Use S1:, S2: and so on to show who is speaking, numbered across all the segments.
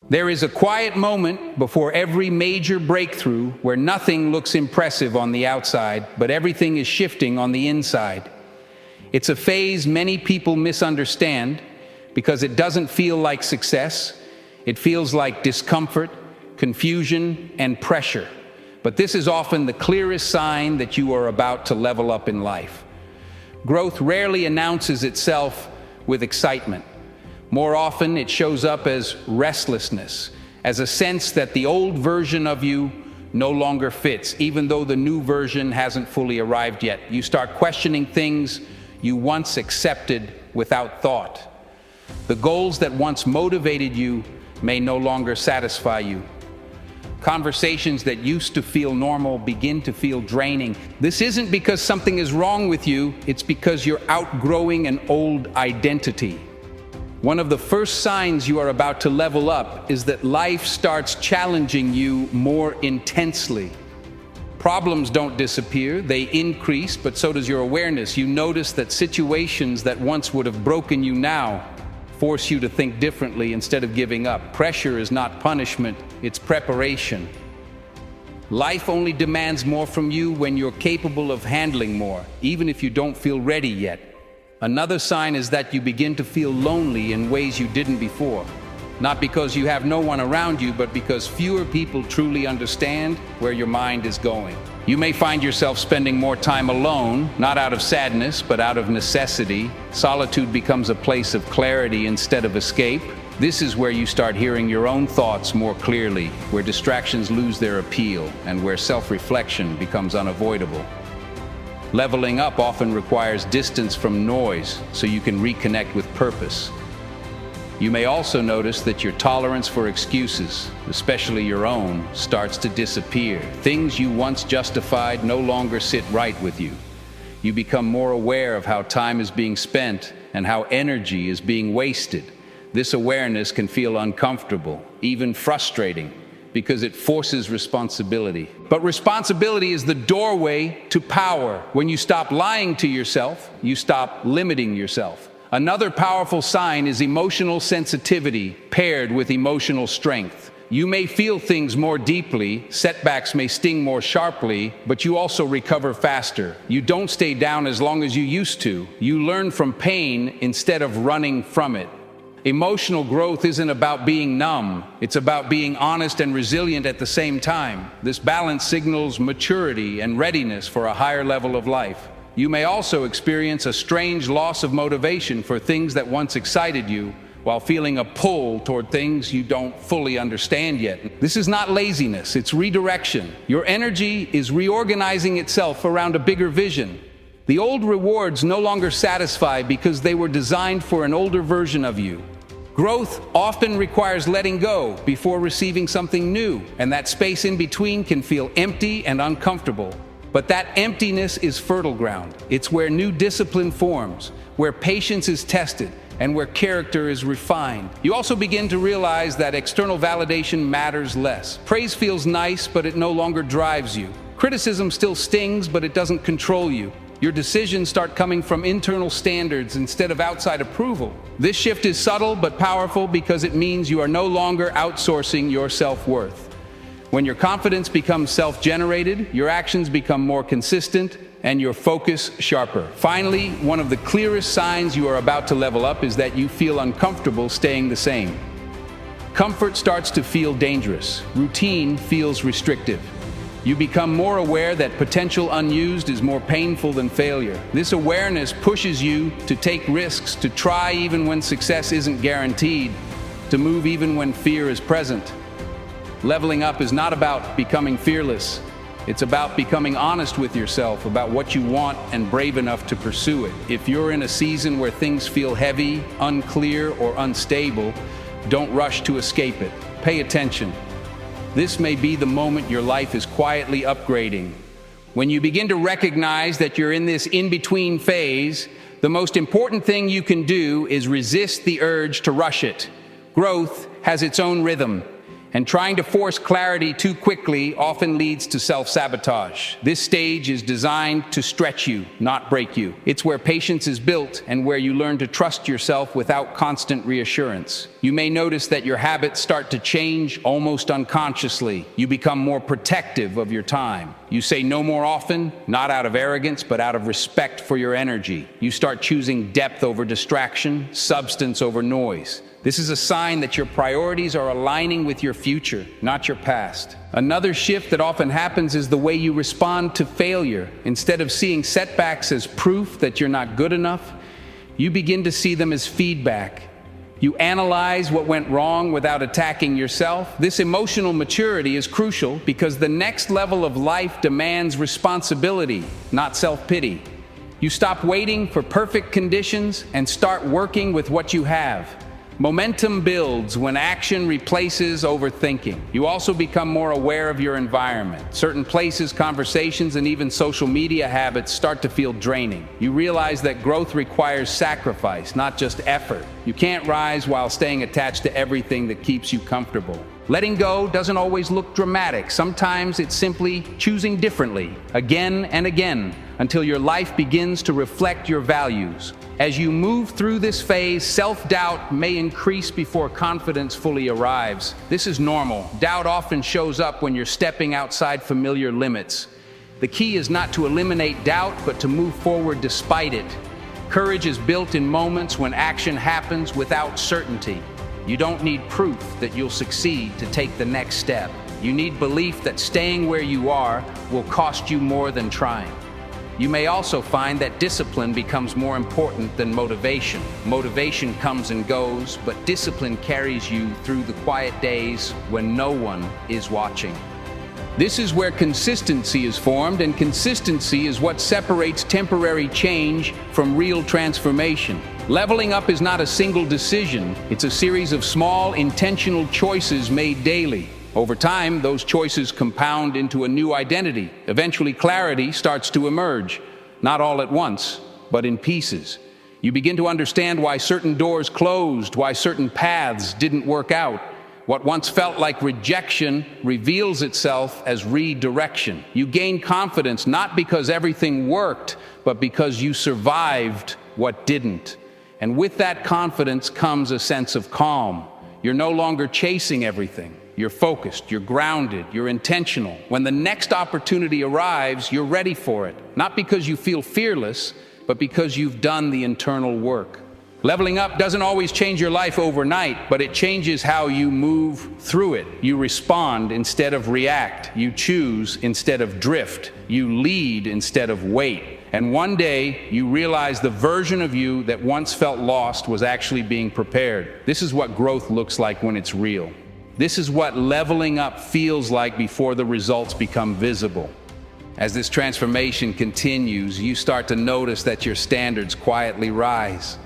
S1: There is a quiet moment before every major breakthrough where nothing looks impressive on the outside, but everything is shifting on the inside. It's a phase many people misunderstand because it doesn't feel like success. It feels like discomfort, confusion, and pressure. But this is often the clearest sign that you are about to level up in life. Growth rarely announces itself with excitement. More often, it shows up as restlessness, as a sense that the old version of you no longer fits, even though the new version hasn't fully arrived yet. You start questioning things you once accepted without thought. The goals that once motivated you may no longer satisfy you. Conversations that used to feel normal begin to feel draining. This isn't because something is wrong with you, it's because you're outgrowing an old identity. One of the first signs you are about to level up is that life starts challenging you more intensely. Problems don't disappear, they increase, but so does your awareness. You notice that situations that once would have broken you now force you to think differently instead of giving up. Pressure is not punishment, it's preparation. Life only demands more from you when you're capable of handling more, even if you don't feel ready yet. Another sign is that you begin to feel lonely in ways you didn't before. Not because you have no one around you, but because fewer people truly understand where your mind is going. You may find yourself spending more time alone, not out of sadness, but out of necessity. Solitude becomes a place of clarity instead of escape. This is where you start hearing your own thoughts more clearly, where distractions lose their appeal, and where self-reflection becomes unavoidable. Leveling up often requires distance from noise so you can reconnect with purpose. You may also notice that your tolerance for excuses, especially your own, starts to disappear. Things you once justified no longer sit right with you. You become more aware of how time is being spent and how energy is being wasted. This awareness can feel uncomfortable, even frustrating, because it forces responsibility. But responsibility is the doorway to power. When you stop lying to yourself, you stop limiting yourself. Another powerful sign is emotional sensitivity paired with emotional strength. You may feel things more deeply, setbacks may sting more sharply, but you also recover faster. You don't stay down as long as you used to. You learn from pain instead of running from it. Emotional growth isn't about being numb. It's about being honest and resilient at the same time. This balance signals maturity and readiness for a higher level of life. You may also experience a strange loss of motivation for things that once excited you, while feeling a pull toward things you don't fully understand yet. This is not laziness, it's redirection. Your energy is reorganizing itself around a bigger vision. The old rewards no longer satisfy because they were designed for an older version of you. Growth often requires letting go before receiving something new, and that space in between can feel empty and uncomfortable. But that emptiness is fertile ground. It's where new discipline forms, where patience is tested, and where character is refined. You also begin to realize that external validation matters less. Praise feels nice, but it no longer drives you. Criticism still stings, but it doesn't control you. Your decisions start coming from internal standards instead of outside approval. This shift is subtle but powerful because it means you are no longer outsourcing your self-worth. When your confidence becomes self-generated, your actions become more consistent and your focus sharper. Finally, one of the clearest signs you are about to level up is that you feel uncomfortable staying the same. Comfort starts to feel dangerous. Routine feels restrictive. You become more aware that potential unused is more painful than failure. This awareness pushes you to take risks, to try even when success isn't guaranteed, to move even when fear is present. Leveling up is not about becoming fearless. It's about becoming honest with yourself about what you want and brave enough to pursue it. If you're in a season where things feel heavy, unclear, or unstable, don't rush to escape it. Pay attention. This may be the moment your life is quietly upgrading. When you begin to recognize that you're in this in-between phase, the most important thing you can do is resist the urge to rush it. Growth has its own rhythm, And trying to force clarity too quickly often leads to self-sabotage. This stage is designed to stretch you, not break you. It's where patience is built and where you learn to trust yourself without constant reassurance. You may notice that your habits start to change almost unconsciously. You become more protective of your time. You say no more often, not out of arrogance, but out of respect for your energy. You start choosing depth over distraction, substance over noise. This is a sign that your priorities are aligning with your future, not your past. Another shift that often happens is the way you respond to failure. Instead of seeing setbacks as proof that you're not good enough, you begin to see them as feedback. You analyze what went wrong without attacking yourself. This emotional maturity is crucial because the next level of life demands responsibility, not self-pity. You stop waiting for perfect conditions and start working with what you have. Momentum builds when action replaces overthinking. You also become more aware of your environment. Certain places, conversations, and even social media habits start to feel draining. You realize that growth requires sacrifice, not just effort. You can't rise while staying attached to everything that keeps you comfortable. Letting go doesn't always look dramatic. Sometimes it's simply choosing differently, again and again, until your life begins to reflect your values. As you move through this phase, self-doubt may increase before confidence fully arrives. This is normal. Doubt often shows up when you're stepping outside familiar limits. The key is not to eliminate doubt, but to move forward despite it. Courage is built in moments when action happens without certainty. You don't need proof that you'll succeed to take the next step. You need belief that staying where you are will cost you more than trying. You may also find that discipline becomes more important than motivation. Motivation comes and goes, but discipline carries you through the quiet days when no one is watching. This is where consistency is formed, and consistency is what separates temporary change from real transformation. Leveling up is not a single decision. It's a series of small, intentional choices made daily. Over time, those choices compound into a new identity. Eventually, clarity starts to emerge, not all at once, but in pieces. You begin to understand why certain doors closed, why certain paths didn't work out. What once felt like rejection reveals itself as redirection. You gain confidence not because everything worked, but because you survived what didn't. And with that confidence comes a sense of calm. You're no longer chasing everything. You're focused, you're grounded, you're intentional. When the next opportunity arrives, you're ready for it. Not because you feel fearless, but because you've done the internal work. Leveling up doesn't always change your life overnight, but it changes how you move through it. You respond instead of react. You choose instead of drift. You lead instead of wait. And one day, you realize the version of you that once felt lost was actually being prepared. This is what growth looks like when it's real. This is what leveling up feels like before the results become visible. As this transformation continues, you start to notice that your standards quietly rise.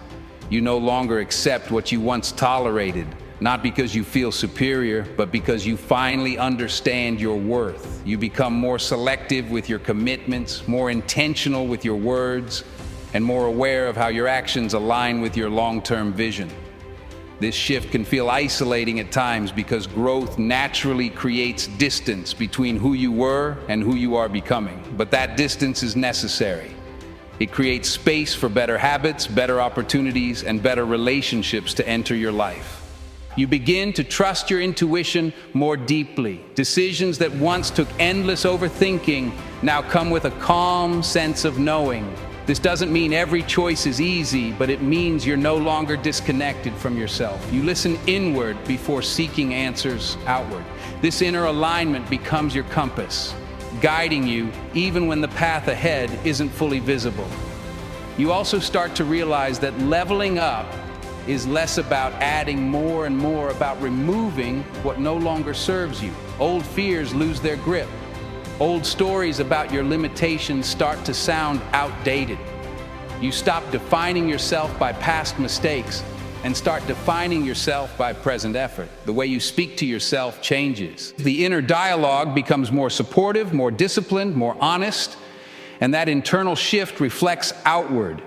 S1: You no longer accept what you once tolerated, not because you feel superior, but because you finally understand your worth. You become more selective with your commitments, more intentional with your words, and more aware of how your actions align with your long-term vision. This shift can feel isolating at times because growth naturally creates distance between who you were and who you are becoming. But that distance is necessary. It creates space for better habits, better opportunities, and better relationships to enter your life. You begin to trust your intuition more deeply. Decisions that once took endless overthinking now come with a calm sense of knowing. This doesn't mean every choice is easy, but it means you're no longer disconnected from yourself. You listen inward before seeking answers outward. This inner alignment becomes your compass, guiding you even when the path ahead isn't fully visible. You also start to realize that leveling up is less about adding more and more about removing what no longer serves you. Old fears lose their grip. Old stories about your limitations start to sound outdated. You stop defining yourself by past mistakes and start defining yourself by present effort. The way you speak to yourself changes. The inner dialogue becomes more supportive, more disciplined, more honest, and that internal shift reflects outward.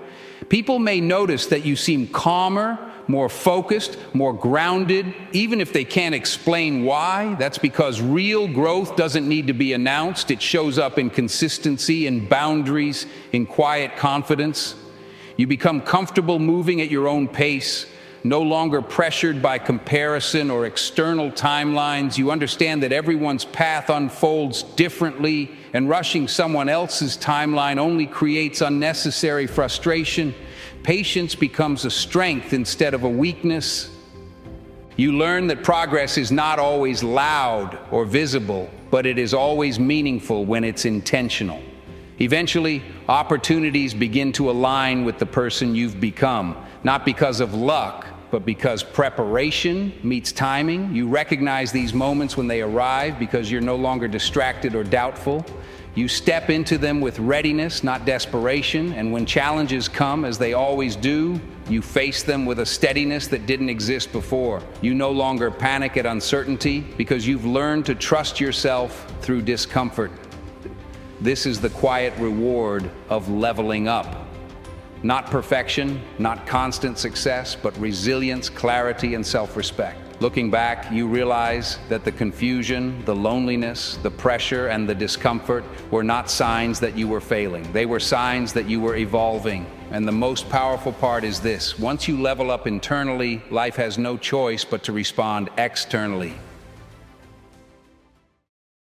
S1: People may notice that you seem calmer, more focused, more grounded, even if they can't explain why. That's because real growth doesn't need to be announced. It shows up in consistency, in boundaries, in quiet confidence. You become comfortable moving at your own pace, no longer pressured by comparison or external timelines. You understand that everyone's path unfolds differently, and rushing someone else's timeline only creates unnecessary frustration. Patience becomes a strength instead of a weakness. You learn that progress is not always loud or visible, but it is always meaningful when it's intentional. Eventually, opportunities begin to align with the person you've become, not because of luck, but because preparation meets timing. You recognize these moments when they arrive because you're no longer distracted or doubtful. You step into them with readiness, not desperation, and when challenges come, as they always do, you face them with a steadiness that didn't exist before. You no longer panic at uncertainty because you've learned to trust yourself through discomfort. This is the quiet reward of leveling up. Not perfection, not constant success, but resilience, clarity, and self-respect. Looking back, you realize that the confusion, the loneliness, the pressure, and the discomfort were not signs that you were failing. They were signs that you were evolving. And the most powerful part is this: once you level up internally, life has no choice but to respond externally.